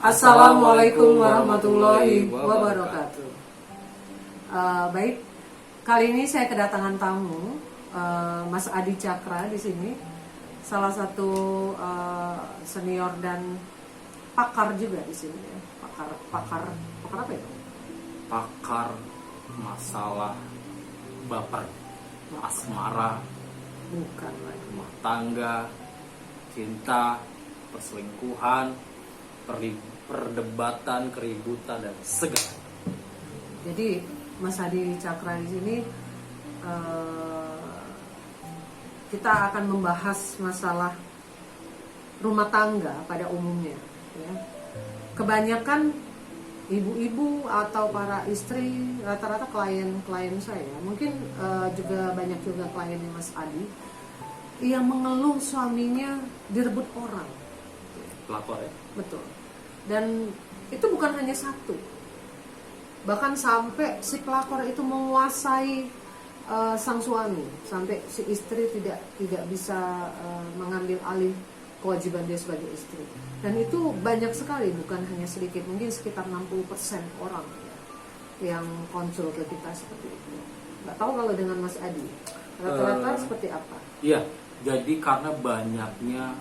Assalamualaikum warahmatullahi wabarakatuh. Baik, kali ini saya kedatangan tamu, Mas Adi Cakra di sini, salah satu senior dan pakar juga di sini. Pakar apa ya? Pakar masalah baper, asmara, Bukan lagi. rumah tangga, cinta, perselingkuhan, perdebatan, keributan dan segala. Jadi Mas Adi Cakra di sini kita akan membahas masalah rumah tangga pada umumnya. Ya. Kebanyakan ibu-ibu atau para istri, rata-rata klien saya, mungkin juga banyak juga kliennya Mas Adi, yang mengeluh suaminya direbut orang. Pelakor ya? Betul. Dan itu bukan hanya satu, bahkan sampai si pelakor itu menguasai sang suami, sampai si istri tidak bisa mengambil alih kewajiban dia sebagai istri. Dan itu banyak sekali, bukan hanya sedikit, mungkin sekitar 60% orang yang konsul ke kita seperti itu. Nggak tahu kalau dengan Mas Adi, rata-rata seperti apa? Iya, jadi karena banyaknya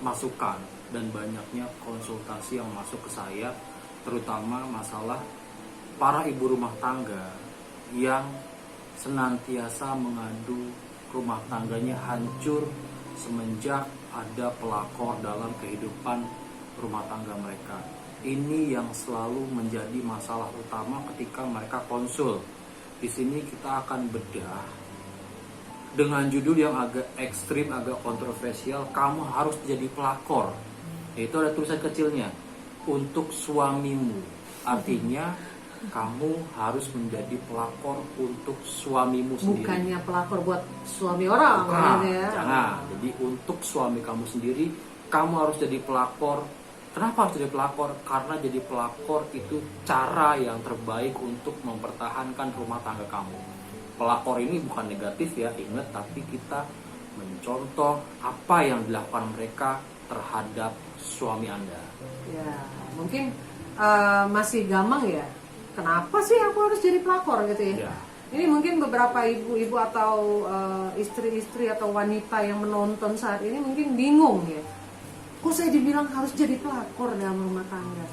masukan dan banyaknya konsultasi yang masuk ke saya, terutama masalah para ibu rumah tangga yang senantiasa mengadu rumah tangganya hancur semenjak ada pelakor dalam kehidupan rumah tangga mereka. Ini yang selalu menjadi masalah utama ketika mereka konsul. Di sini kita akan bedah dengan judul yang agak ekstrim, agak kontroversial. Kamu harus jadi pelakor. Itu ada tulisan kecilnya, untuk suamimu. Artinya kamu harus menjadi pelakor untuk suamimu sendiri. Bukannya pelakor buat suami orang. Bukan, ya. jangan. Jadi untuk suami kamu sendiri, kamu harus jadi pelakor. Kenapa harus jadi pelakor? Karena jadi pelakor itu cara yang terbaik untuk mempertahankan rumah tangga kamu. Pelakor ini bukan negatif ya, ingat, tapi kita mencontoh apa yang dilakukan mereka terhadap suami Anda. Ya, mungkin masih gampang ya. Kenapa sih aku harus jadi pelakor gitu ya? Ya. Ini mungkin beberapa ibu-ibu atau istri-istri atau wanita yang menonton saat ini mungkin bingung ya. Kok saya dibilang harus jadi pelakor dalam rumah tangga?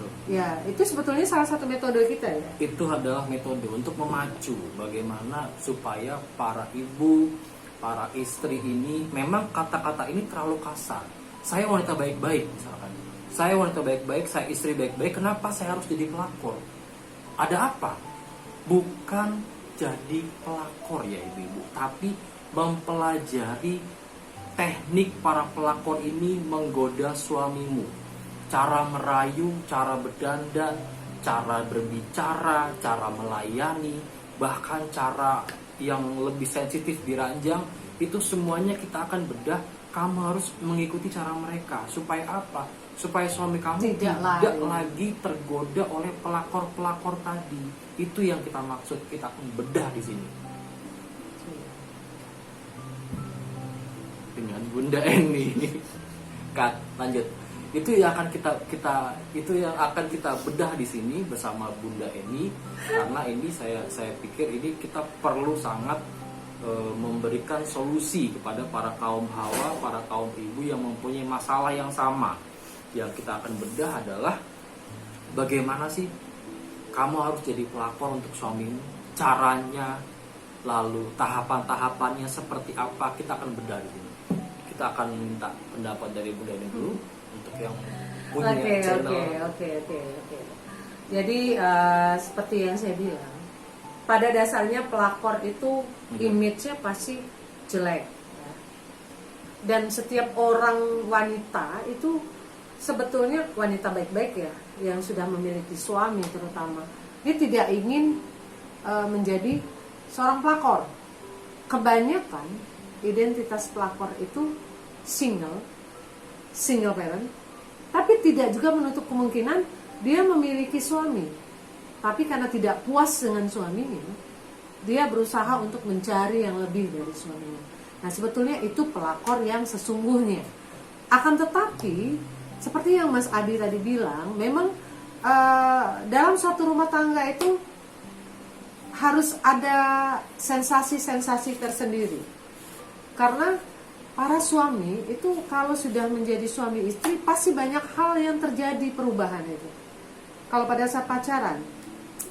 Tuh. Ya, itu sebetulnya salah satu metode kita ya. Itu adalah metode untuk memacu bagaimana supaya para ibu, para istri ini, memang kata-kata ini terlalu kasar. Saya wanita baik-baik misalkan. Saya wanita baik-baik, saya istri baik-baik, kenapa saya harus jadi pelakor? Ada apa? Bukan jadi pelakor ya ibu-ibu, tapi mempelajari teknik para pelakor ini menggoda suamimu. Cara merayu, cara berdandan, cara berbicara, cara melayani, bahkan cara yang lebih sensitif diranjang, itu semuanya kita akan bedah. Kamu harus mengikuti cara mereka. Supaya apa? Supaya suami kamu tidak lagi tergoda oleh pelakor-pelakor tadi. Itu yang kita maksud, kita akan bedah di sini. Dengan Bunda Eni. Kat, lanjut. Itu yang akan kita bedah di sini bersama Bunda Eni, karena ini saya pikir ini kita perlu sangat memberikan solusi kepada para kaum hawa, para kaum ibu yang mempunyai masalah yang sama. Yang kita akan bedah adalah bagaimana sih kamu harus jadi pelakor untuk suamimu, caranya, lalu tahapan-tahapannya seperti apa, kita akan bedah di sini. Kita akan minta pendapat dari Bunda Eni dulu untuk yang punya channel. Oke. Jadi seperti yang saya bilang, pada dasarnya pelakor itu image-nya pasti jelek ya. Dan setiap orang wanita itu sebetulnya wanita baik-baik ya, yang sudah memiliki suami terutama, dia tidak ingin menjadi seorang pelakor. Kebanyakan identitas pelakor itu single parent, tapi tidak juga menutup kemungkinan dia memiliki suami. Tapi karena tidak puas dengan suaminya, dia berusaha untuk mencari yang lebih dari suaminya. Nah, sebetulnya itu pelakor yang sesungguhnya. Akan tetapi seperti yang Mas Adi tadi bilang, memang dalam suatu rumah tangga itu harus ada sensasi-sensasi tersendiri. Karena para suami itu kalau sudah menjadi suami istri pasti banyak hal yang terjadi perubahan itu. Kalau pada saat pacaran,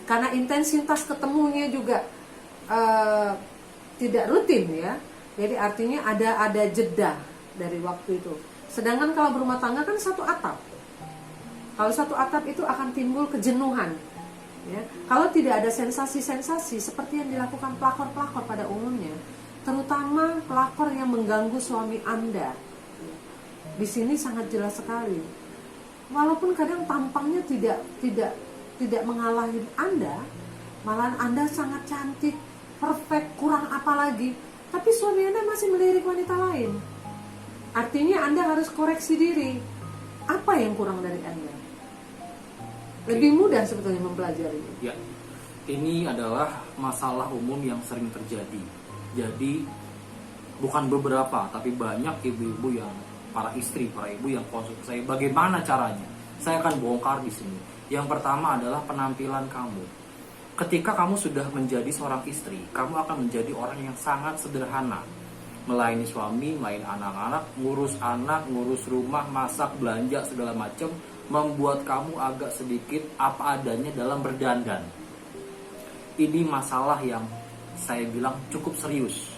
karena intensitas ketemunya juga tidak rutin ya, jadi artinya ada jeda dari waktu itu. Sedangkan kalau berumah tangga kan satu atap. Kalau satu atap itu akan timbul kejenuhan. Ya. Kalau tidak ada sensasi-sensasi seperti yang dilakukan pelakor-pelakor pada umumnya, terutama pelakor yang mengganggu suami Anda, di sini sangat jelas sekali. Walaupun kadang tampangnya tidak mengalahin Anda, malah Anda sangat cantik, perfect, kurang apa lagi, tapi suami Anda masih melirik wanita lain. Artinya Anda harus koreksi diri. Apa yang kurang dari Anda? Lebih mudah sebetulnya mempelajari. Ya, ini adalah masalah umum yang sering terjadi. Jadi bukan beberapa, tapi banyak ibu-ibu yang para ibu yang konsul saya. Bagaimana caranya? Saya akan bongkar di sini. Yang pertama adalah penampilan kamu. Ketika kamu sudah menjadi seorang istri, kamu akan menjadi orang yang sangat sederhana. Melayani suami, melayani anak-anak, ngurus anak, ngurus rumah, masak, belanja, segala macam, membuat kamu agak sedikit apa adanya dalam berdandan. Ini masalah yang saya bilang cukup serius.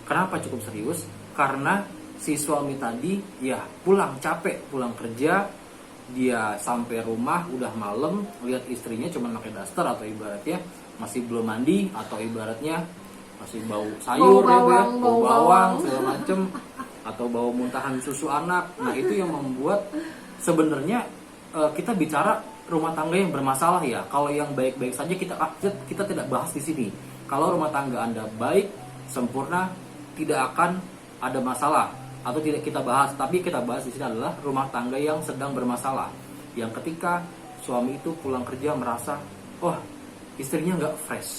Kenapa cukup serius? Karena si suami tadi ya pulang capek, pulang kerja, dia sampai rumah udah malam, lihat istrinya cuma pakai daster atau ibaratnya masih belum mandi, atau ibaratnya masih bau sayur, bau bawang segala macem, atau bau muntahan susu anak. Nah itu yang membuat sebenarnya kita bicara rumah tangga yang bermasalah ya. Kalau yang baik-baik saja kita tidak bahas di sini. Kalau rumah tangga Anda baik, sempurna, tidak akan ada masalah atau tidak kita bahas. Tapi kita bahas di sini adalah rumah tangga yang sedang bermasalah. Yang ketika suami itu pulang kerja merasa, oh istrinya nggak fresh,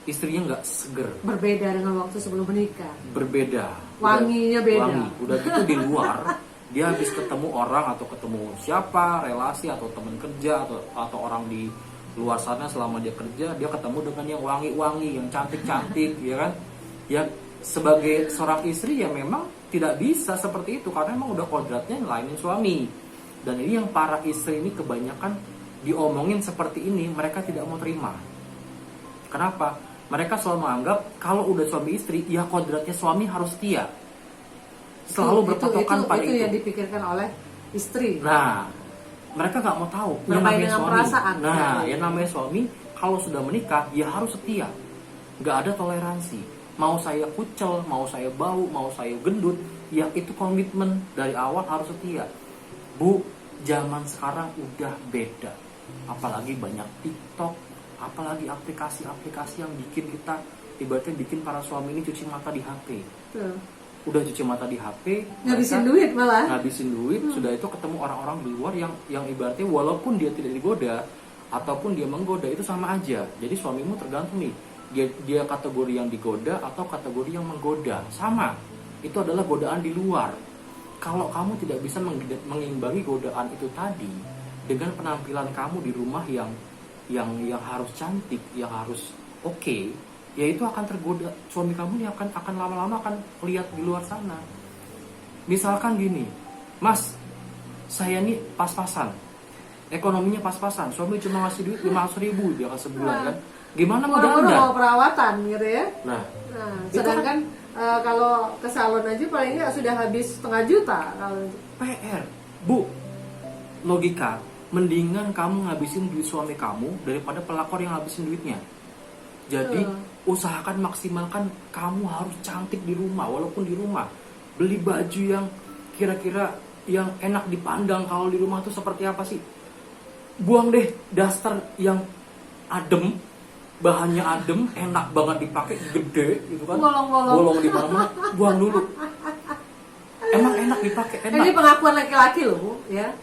istrinya nggak seger. Berbeda dengan waktu sebelum menikah. Berbeda. Wanginya beda. Wangi. Udah gitu di luar, dia habis ketemu orang atau ketemu siapa, relasi atau teman kerja atau orang di luar sana selama dia kerja, dia ketemu dengan yang wangi-wangi, yang cantik-cantik, ya kan? Ya sebagai seorang istri ya memang tidak bisa seperti itu karena memang udah kodratnya ngelainin suami. Dan ini yang para istri ini kebanyakan diomongin seperti ini, mereka tidak mau terima. Kenapa? Mereka selalu menganggap kalau udah suami istri, ya kodratnya suami harus setia. Selalu berpatokan pada itu. Itu yang dipikirkan oleh istri. Nah, mereka nggak mau tahu. Bermain dengan suami. perasaan. Nah, yang namanya suami kalau sudah menikah, ya harus setia. Nggak ada toleransi. Mau saya kucel, mau saya bau, mau saya gendut, ya itu komitmen dari awal harus setia. Bu, zaman sekarang udah beda. Apalagi banyak TikTok, apalagi aplikasi-aplikasi yang bikin kita, ibaratnya bikin para suami ini cuci mata di HP. Udah cuci mata di HP, ngabisin duit malah. Ngabisin duit, sudah itu ketemu orang-orang di luar yang ibaratnya walaupun dia tidak digoda ataupun dia menggoda itu sama aja. Jadi suamimu tergantung nih, dia kategori yang digoda atau kategori yang menggoda. Sama. Itu adalah godaan di luar. Kalau kamu tidak bisa mengimbangi godaan itu tadi dengan penampilan kamu di rumah yang harus cantik, yang harus oke, ya itu akan tergoda. Suami kamu ini akan lama-lama akan lihat di luar sana. Misalkan gini, Mas, saya nih pas-pasan, ekonominya pas-pasan, suami cuma ngasih duit 500.000 dia kasih sebulan kan, gimana mau dandan? Mau perawatan gitu ya. Nah sedangkan kalau ke salon aja paling nggak sudah habis 500.000 kalau PR. Bu, logika, mendingan kamu ngabisin duit suami kamu daripada pelakor yang ngabisin duitnya. Jadi usahakan maksimalkan kamu harus cantik di rumah. Walaupun di rumah beli baju yang kira-kira yang enak dipandang. Kalau di rumah tuh seperti apa sih? Buang deh daster yang adem, bahannya adem, enak banget dipakai, gede gitu kan, bolong di mana-mana, buang dulu. Emang enak dipakai, enak. Ini pengakuan laki-laki loh, Bu, ya.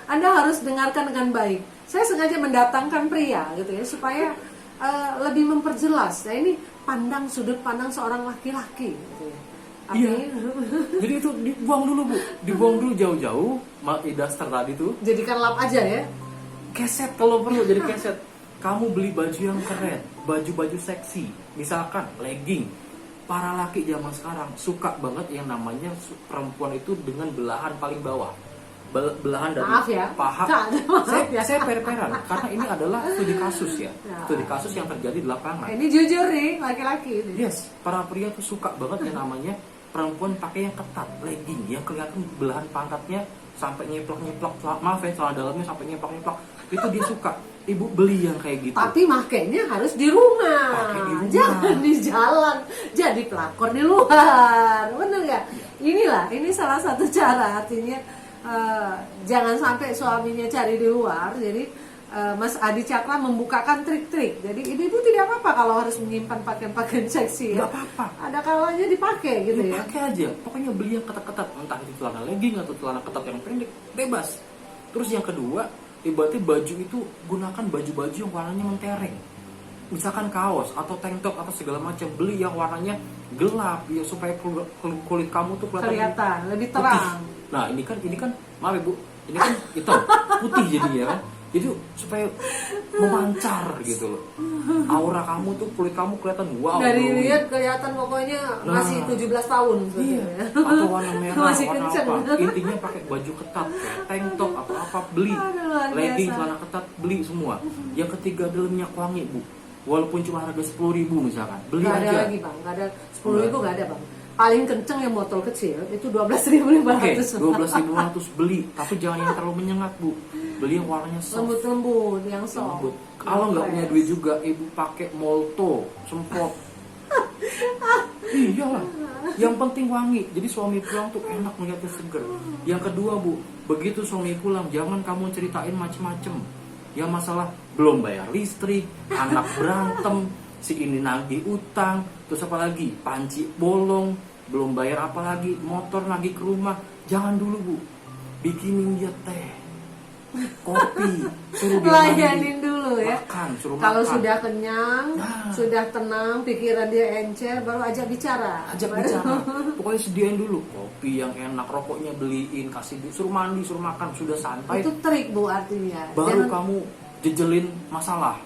Anda harus dengarkan dengan baik. Saya sengaja mendatangkan pria gitu ya supaya lebih memperjelas. Nah ini sudut pandang seorang laki-laki gitu ya. Iya. Jadi itu dibuang dulu Bu, dibuang dulu jauh-jauh. Duster tadi tuh. Jadikan lap aja ya. Keset kalau perlu jadi keset. Kamu beli baju yang keren, baju-baju seksi, misalkan legging. Para laki zaman sekarang suka banget yang namanya perempuan itu dengan belahan paling bawah. Belahan dari Maaf ya. paha. Saya per-peran karena ini adalah studi kasus ya. Studi kasus yang terjadi di lapangan. Ini jujur nih laki-laki ini. Yes, para pria tuh suka banget yang namanya perempuan pakai yang ketat, legging yang kelihatan belahan pantatnya sampai nyeplok-nyeplok. Maaf ya, celana dalamnya sampai nyeplok-nyeplok. Itu dia suka. Ibu beli yang kayak gitu. Tapi makainya harus di rumah. Pakai di rumah. Jangan di jalan. Jadi pelakor di luar. Bener nggak? Inilah, ini salah satu cara. Artinya jangan sampai suaminya cari di luar. Jadi Mas Adi Cakra membukakan trik-trik. Jadi ibu tidak apa-apa kalau harus menyimpan pakaian-pakaian seksi ya. Nggak apa-apa. Ada kalanya dipakai gitu ya. Dipakai aja. Pokoknya beli yang ketat-ketat. Entah itu celana legging atau celana ketat yang pendek. Bebas. Terus yang kedua, ibaratnya baju itu gunakan baju-baju yang warnanya mentereng. Misalkan kaos atau tank top atau segala macam, beli yang warnanya gelap ya supaya kulit kamu tuh Kelihatan lebih putih. terang. Nah ini kan maaf Ibu, ini kan hitam putih jadinya kan. Jadi supaya memancar gitu loh. Aura kamu tuh, kulit kamu kelihatan wow. Dari glowing. lihat kelihatan pokoknya masih 17 tahun Iya. sebetulnya. Atau warna merah, Masih warna kenceng. apa. Intinya pakai baju ketat kayak tank top atau apa, beli. Aduh, luar Legging, biasa. celana ketat, beli semua. Yang ketiga adalah minyak wangi, Bu. Walaupun cuma harga 10.000 misalkan, beli Nggak aja. ada lagi bang, nggak ada 10.000 nggak ada bang. Paling kenceng yang botol kecil itu 12.500. Oke, 12.500 beli, tapi jangan yang terlalu menyengat Bu. Beli yang warnanya soft. Lembut-lembut, yang Yang soft. lembut. Kalau nggak punya duit juga, Ibu pakai Molto, semprot. Iyalah. Yang penting wangi. Jadi suami pulang tuh enak melihatnya seger. Yang kedua Bu, begitu suami pulang jangan kamu ceritain macem-macem. Ya masalah belum bayar listrik, anak berantem, si ini nagih utang, terus apa lagi? Panci bolong, belum bayar apa lagi? Motor nagih ke rumah. Jangan dulu Bu. Bikinin dia teh, kopi, suruh dia Layanin mandi. dulu ya. Makan, suruh Kalau makan. sudah kenyang, Nah. sudah tenang, pikiran dia encer, baru ajak bicara. Ajak bicara. Pokoknya sediain dulu kopi yang enak, rokoknya beliin, kasih suruh mandi, suruh makan, sudah santai. Itu trik Bu artinya. Baru kamu jejelin masalah.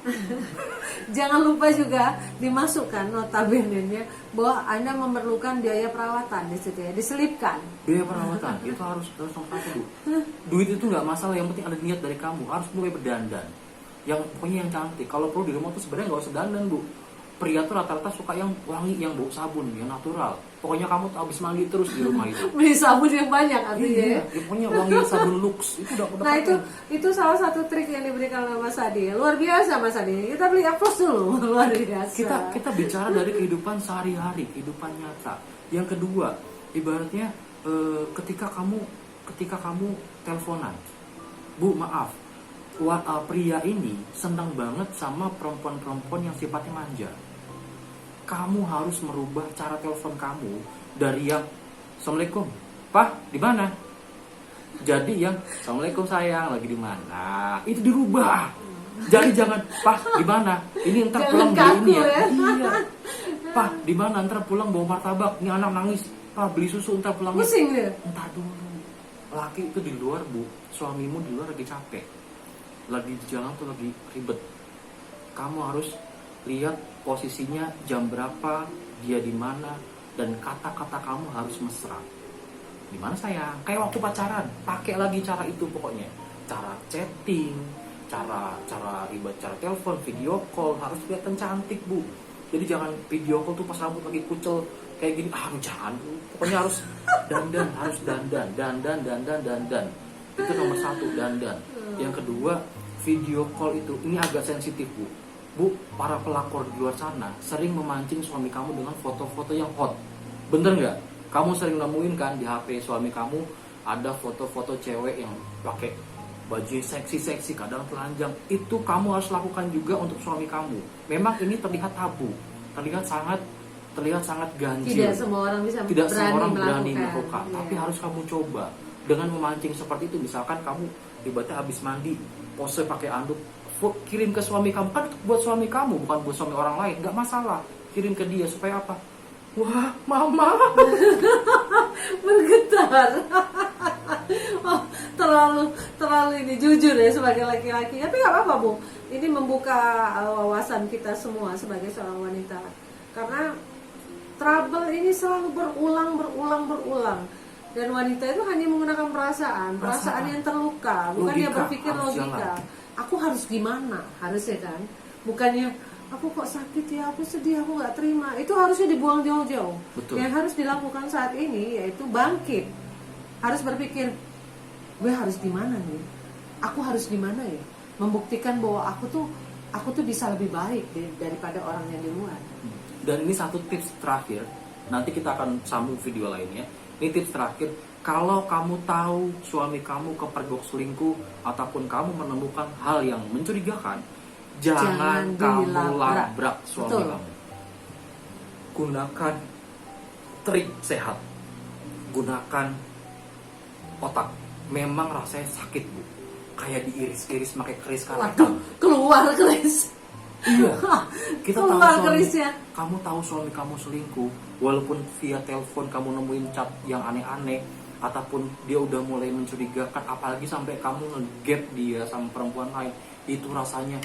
Jangan lupa juga dimasukkan notabene-nya bahwa Anda memerlukan biaya perawatan di situ ya, diselipkan. Biaya perawatan itu harus nomor satu Bu. Duit itu nggak masalah, yang penting ada niat dari kamu. Harus mulai berdandan. Yang pokoknya yang cantik. Kalau perlu di rumah tuh sebenarnya nggak usah dandan Bu. Pria tuh rata-rata suka yang wangi, yang bau sabun, yang natural. Pokoknya kamu tuh habis mandi terus di rumah itu. Beli sabun yang banyak artinya Iya, ya. pokoknya wangi sabun Lux itu udah Nah pakai. itu salah satu trik yang diberikan oleh Mas Adi. Luar biasa Mas Adi. Kita beli aplos dulu. Luar biasa. Kita bicara dari kehidupan sehari-hari, kehidupan nyata. Yang kedua, ibaratnya ketika kamu teleponan, Bu maaf, pria ini senang banget sama perempuan-perempuan yang sifatnya manja. Kamu harus merubah cara telepon kamu dari yang Assalamualaikum, Pak, di mana? Jadi yang Assalamualaikum sayang, lagi di mana? Itu dirubah. Jadi jangan, Pak, di mana? Ini ntar Jangan pulang beli kaku ini ya. ya. Iya. Pak, di mana? Ntar pulang bawa martabak. Ini anak nangis. Pak, beli susu ntar pulang. Pusing dia. Entar dulu. Laki itu di luar Bu, suamimu di luar lagi capek. Lagi di jalan tuh lagi ribet. Kamu harus lihat posisinya jam berapa, dia di mana, dan kata-kata kamu harus mesra. Di mana sayang? Kayak waktu pacaran, pakai lagi cara itu pokoknya. Cara chatting, cara telepon, video call harus kelihatan cantik Bu. Jadi jangan video call tuh pas rambut lagi kucel kayak gini, jangan. Pokoknya harus dandan. Itu nomor satu, dandan. Yang kedua, video call itu ini agak sensitif Bu. Bu, para pelakor di luar sana sering memancing suami kamu dengan foto-foto yang hot. Bener nggak? Kamu sering nemuin kan di HP suami kamu ada foto-foto cewek yang pakai baju seksi-seksi, kadang telanjang. Itu kamu harus lakukan juga untuk suami kamu. Memang ini terlihat tabu, terlihat sangat ganjil. Tidak semua orang bisa Tidak semua orang berani melakukan. melakukan, Iya. tapi harus kamu coba dengan memancing seperti itu. Misalkan kamu tiba-tiba habis mandi, pose pakai anduk, kirim ke suami kamu, kan buat suami kamu bukan buat suami orang lain, nggak masalah. Kirim ke dia supaya apa? wah mama. Bergetar. Oh, terlalu ini jujur ya sebagai laki-laki. Tapi nggak apa-apa Bu. Ini membuka wawasan kita semua sebagai seorang wanita. Karena trouble ini selalu berulang. Dan wanita itu hanya menggunakan perasaan yang terluka. Bukan dia berpikir logika. Aku harus gimana? Harusnya kan. Bukannya aku kok sakit ya, aku sedih, aku nggak terima. Itu harusnya dibuang jauh-jauh. Betul. Yang harus dilakukan saat ini yaitu bangkit. Harus berpikir, gue harus gimana nih? Aku harus gimana ya? Membuktikan bahwa aku tuh bisa lebih baik daripada orang yang di luar. Dan ini satu tips terakhir. Nanti kita akan sambung video lainnya. Ini tips terakhir. Kalau kamu tahu suami kamu kepergok selingkuh ataupun kamu menemukan hal yang mencurigakan, jangan kamu labrak suami Betul. kamu. Gunakan trik sehat. Gunakan otak. Memang rasanya sakit Bu. Kayak diiris-iris pakai keris karet. Waduh, keluar keris. Iya. Kita tahu Keluar suami, kerisnya. kamu tahu suami kamu selingkuh, walaupun via telepon kamu nemuin chat yang aneh-aneh, ataupun dia udah mulai mencurigakan, apalagi sampai kamu nge-gap dia sama perempuan lain, itu rasanya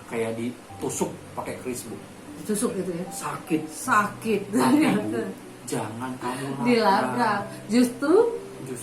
kayak ditusuk pakai keris Bu. Ditusuk itu ya. Sakit. Tapi Bu, jangan kamu Dilabrak. Justru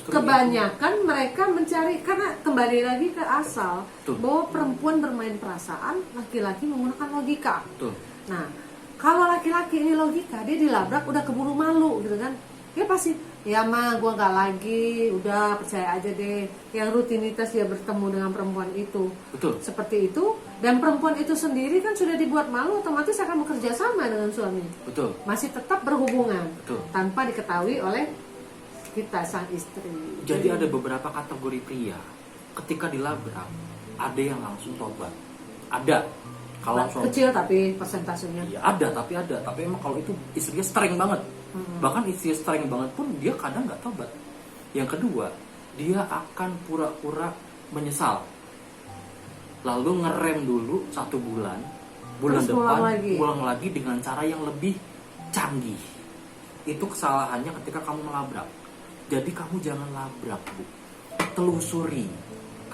kebanyakan mereka mencari, karena kembali lagi ke asal. Betul. Bahwa perempuan bermain perasaan, laki-laki menggunakan logika. Betul. Nah, kalau laki-laki ini logika, dia dilabrak udah keburu malu gitu kan. Dia pasti, ya mah gue nggak lagi, udah percaya aja deh. Yang rutinitas dia bertemu dengan perempuan itu. Betul. Seperti itu. Dan perempuan itu sendiri kan sudah dibuat malu, otomatis akan bekerja sama dengan suami. Betul. Masih tetap berhubungan. Betul. Tanpa diketahui oleh kita sang istri. Jadi ada beberapa kategori pria, ketika dilabrak, ada yang langsung tobat. Ada. Kalau suami, kecil tapi persentasenya. iya ada, tapi emang kalau itu istrinya streng banget. Bahkan istrinya streng banget pun dia kadang nggak tobat. Yang kedua, dia akan pura-pura menyesal, lalu ngerem dulu 1 bulan, bulan Terus depan pulang lagi. lagi dengan cara yang lebih canggih. Itu kesalahannya ketika kamu melabrak. Jadi kamu jangan labrak Bu, telusuri.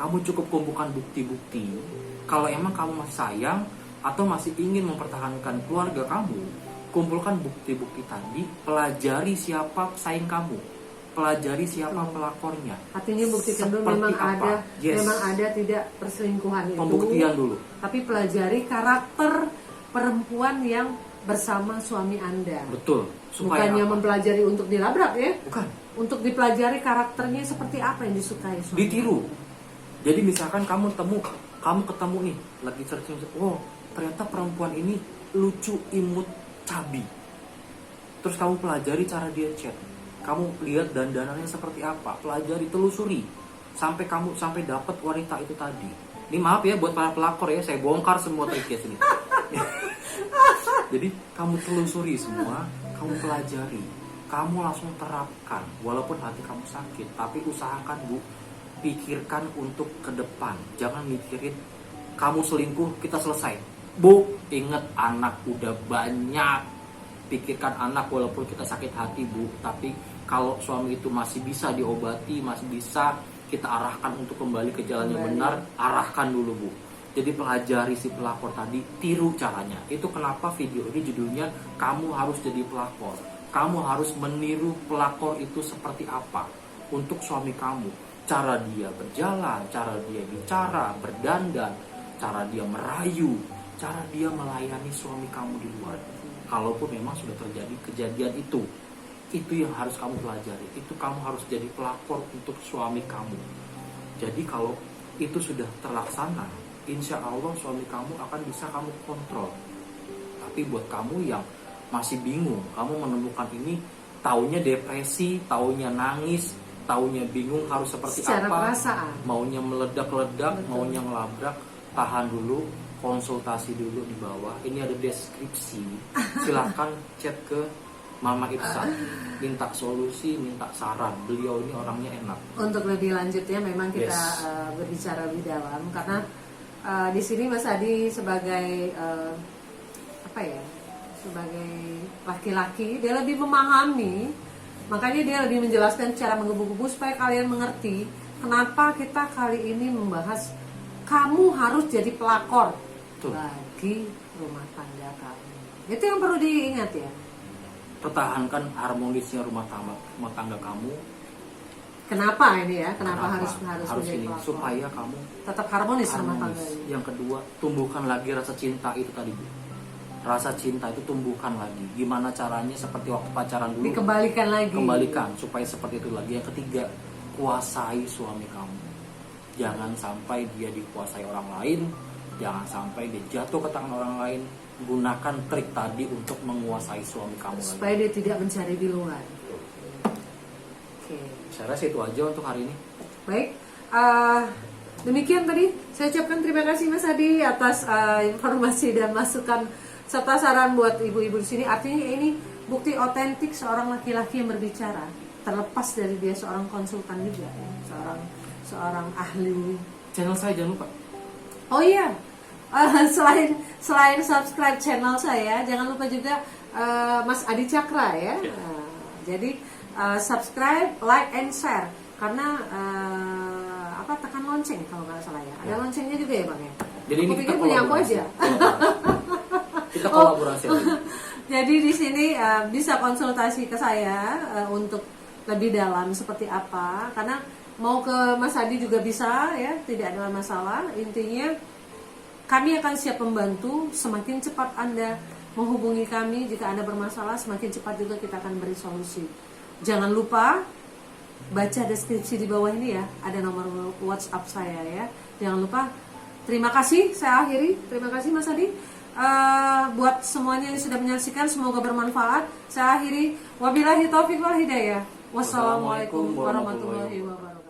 Kamu cukup kumpulkan bukti-bukti. Kalau emang kamu masih sayang atau masih ingin mempertahankan keluarga kamu, kumpulkan bukti-bukti tadi. Pelajari siapa pesaing kamu, pelajari siapa pelapornya. Artinya buktikan dulu Seperti memang apa? ada, Yes. memang ada tidak perselingkuhan itu. Pembuktian dulu. Tapi pelajari karakter perempuan yang bersama suami Anda. Betul. Supaya Bukannya apa? mempelajari untuk dilabrak ya. Bukan. Untuk dipelajari karakternya seperti apa yang disukai suami. Ditiru. Jadi misalkan kamu ketemu nih lagi searching, oh ternyata perempuan ini lucu, imut, cabi. Terus kamu pelajari cara dia chat, kamu lihat dandanannya seperti apa, pelajari, telusuri sampai dapat wanita itu tadi. Ini maaf ya buat para pelakor ya, saya bongkar semua triknya sini. Jadi kamu telusuri semua, kamu pelajari, kamu langsung terapkan, walaupun hati kamu sakit, tapi usahakan Bu, pikirkan untuk ke depan. Jangan mikirin kamu selingkuh, kita selesai. Bu, ingat anak udah banyak. Pikirkan anak walaupun kita sakit hati Bu, tapi kalau suami itu masih bisa diobati, masih bisa kita arahkan untuk kembali ke jalan yang benar, arahkan dulu Bu. Jadi pelajari si pelakor tadi, tiru caranya. Itu kenapa video ini judulnya kamu harus jadi pelakor. Kamu harus meniru pelakor itu seperti apa untuk suami kamu. Cara dia berjalan, cara dia bicara, berdandan, cara dia merayu, cara dia melayani suami kamu di luar. Kalaupun memang sudah terjadi kejadian itu yang harus kamu pelajari. Itu kamu harus jadi pelakor untuk suami kamu. Jadi kalau itu sudah terlaksana, insya Allah suami kamu akan bisa kamu kontrol. Tapi buat kamu yang masih bingung, kamu menemukan ini, taunya depresi, taunya nangis, taunya bingung harus seperti secara apa, perasaan. maunya meledak-ledak, Betul. maunya ngelabrak, tahan dulu, konsultasi dulu di bawah. Ini ada deskripsi, silahkan chat ke Mama Irsa, minta solusi, minta saran. Beliau ini orangnya enak. Untuk lebih lanjutnya memang kita Yes. berbicara lebih dalam karena di sini Mas Adi sebagai apa ya, sebagai laki-laki, dia lebih memahami, makanya dia lebih menjelaskan cara menggebu-gebu supaya kalian mengerti kenapa kita kali ini membahas kamu harus jadi pelakor Tuh. bagi rumah tangga kamu. Itu yang perlu diingat ya. Pertahankan harmonisnya rumah tangga kamu. Kenapa ini ya? Kenapa harus menjadi ini pelakor? supaya kamu Tetap harmonis rumah tangga ini. Yang kedua, tumbuhkan lagi rasa cinta itu tadi, Bu. Rasa cinta itu tumbuhkan lagi. Gimana caranya? Seperti waktu pacaran dulu. Dikembalikan lagi. Kembalikan supaya seperti itu lagi. Yang ketiga, kuasai suami kamu. Jangan sampai dia dikuasai orang lain. Jangan sampai dia jatuh ke tangan orang lain. Gunakan trik tadi untuk menguasai suami kamu lagi. Supaya dia tidak mencari di luar. Oke. Saya rasa itu aja untuk hari ini. Baik, demikian tadi saya ucapkan terima kasih Mas Adi atas informasi dan masukan serta saran buat ibu-ibu di sini. Artinya ini bukti otentik seorang laki-laki yang berbicara, terlepas dari dia seorang konsultan juga, ya. seorang ahli. Channel saya jangan lupa. Oh iya, selain subscribe channel saya, jangan lupa juga Mas Adi Cakra ya. Jadi subscribe, like, and share. Karena tekan lonceng kalau nggak salah ya. Ada loncengnya juga ya Bang ya. Jadi ini kita punya aku aja. Kita kolaborasi. Jadi di sini bisa konsultasi ke saya untuk lebih dalam seperti apa. Karena mau ke Mas Adi juga bisa ya, tidak ada masalah. Intinya kami akan siap membantu. Semakin cepat Anda menghubungi kami jika Anda bermasalah, semakin cepat juga kita akan beri solusi. Jangan lupa baca deskripsi di bawah ini ya, ada nomor WhatsApp saya ya. Jangan lupa. Terima kasih, saya akhiri. Terima kasih Mas Adi. Buat semuanya yang sudah menyaksikan, semoga bermanfaat. Saya akhiri. Wabillahi taufiq wal hidayah. Wassalamualaikum warahmatullahi wabarakatuh.